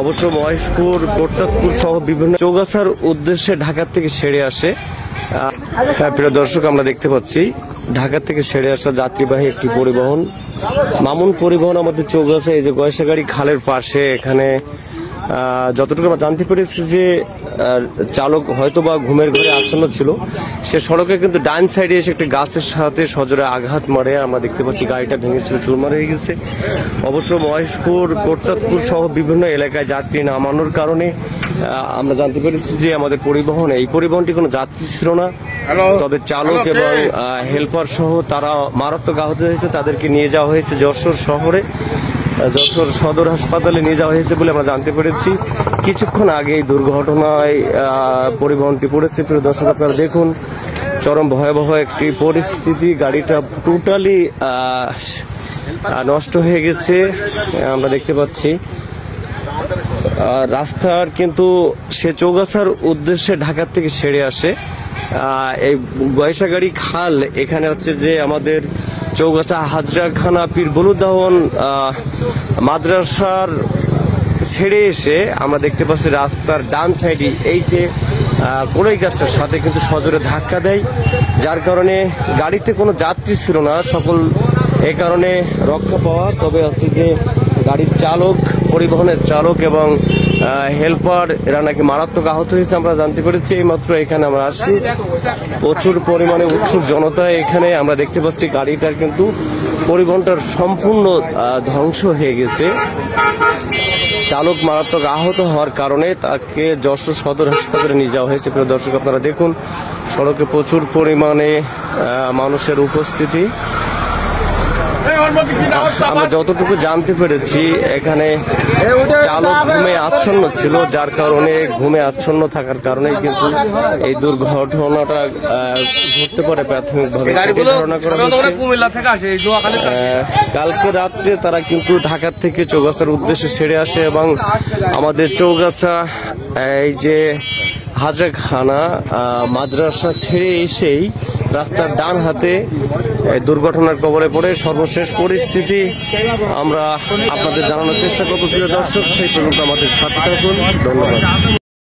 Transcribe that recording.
অবশ্য মহেশপুর, কোটচাঁদপুর সহ বিভিন্ন চৌগাছার উদ্দেশ্যে ঢাকা থেকে সেরে আসে। হ্যাঁ প্রিয় দর্শক, আমরা দেখতে পাচ্ছি ঢাকা থেকে সেরে আসা যাত্রীবাহী একটি পরিবহন, মামুন পরিবহন আমাদের চৌগাছা এই যে গয়েশাগাড়ি খালের পাশে। এখানে যতটুকু আমরা জানতে পেরেছি যে চালক হয়তোবা ঘুমের ঘরে আচ্ছন্ন ছিল, সে সড়কে কিন্তু ডান সাইডে এসে একটি গাছের সাথে সজোরে আঘাত মারে। আমরা দেখতে পাচ্ছি গাড়িটা ভেঙেছিল, চুরমার হয়ে গেছে। অবশ্য মহেশপুর, কোটচাঁদপুর সহ বিভিন্ন এলাকায় যাত্রী নামানোর কারণে আমরা জানতে পেরেছি যে আমাদের পরিবহন, এই পরিবহনটি কোনো যাত্রী ছিল না, তবে চালক এবং হেল্পার সহ তারা মারাত্মক আহত হয়েছে। তাদেরকে নিয়ে যাওয়া হয়েছে যশোর শহরে, যশোর সদর হাসপাতালে নিয়ে যাওয়া হয়েছে বলে আমরা জানতে পেরেছি। কিছুক্ষণ আগে এই দুর্ঘটনায় পরিবহনটি পড়েছে। প্রিয় দর্শক, আপনারা দেখুন চরম ভয়াবহ একটি পরিস্থিতি, গাড়িটা টোটালি নষ্ট হয়ে গেছে আমরা দেখতে পাচ্ছি। রাস্তার কিন্তু সে চৌগাছার উদ্দেশ্যে ঢাকা থেকে সেরে আসে। এই গয়েশাগাড়ি খাল এখানে হচ্ছে যে আমাদের চৌগাছা হাজরাখানা পীর বলুদ্দাহন মাদ্রাসার ছেড়ে এসে আমরা দেখতে পাচ্ছি রাস্তার ডান সাইডে এই যে কড়ই গাছটার সাথে কিন্তু সজোরে ধাক্কা দেয়, যার কারণে গাড়িতে কোনো যাত্রী ছিল না সকল, এই কারণে রক্ষা পাওয়া। তবে হচ্ছে যে গাড়ির চালক, পরিবহনের চালক এবং হেল্পার এরা নাকি মারাত্মক আহত হয়েছে আমরা জানতে পেরেছি। এইমাত্র এখানে আমরা আসছি, প্রচুর পরিমাণে উৎসুক জনতা এখানে। আমরা দেখতে পাচ্ছি গাড়িটার কিন্তু পরিবহনটার সম্পূর্ণ ধ্বংস হয়ে গেছে। চালক মারাত্মক আহত হওয়ার কারণে তাকে যশোর সদর হাসপাতালে নিয়ে যাওয়া হয়েছে। প্রিয় দর্শক, আপনারা দেখুন সড়কে প্রচুর পরিমাণে মানুষের উপস্থিতি। আমরা যতটুকু জানতে পেরেছি এখানে চালক ঘুমে আচ্ছন্ন ছিল, যার কারণে ঘুমে আচ্ছন্ন থাকার কারণে কিন্তু এই দুর্ঘটনাটা ঘটতে পারে প্রাথমিকভাবে ধারণা করা হচ্ছে। কালকে রাত্রে তারা কিন্তু ঢাকা থেকে চৌগাছার উদ্দেশ্যে ছেড়ে আসে এবং আমাদের চৌগাছা এই যে হাজরাখানা মাদ্রাসা ছেড়ে এসেই রাস্তার ডান হাতে দুর্ঘটনার কবলে পড়ে। সর্বশেষ পরিস্থিতি আমরা আপনাদের জানানোর চেষ্টা করব প্রিয় দর্শক, সেই পর্যন্ত আমাদের সাথে থাকুন। ধন্যবাদ।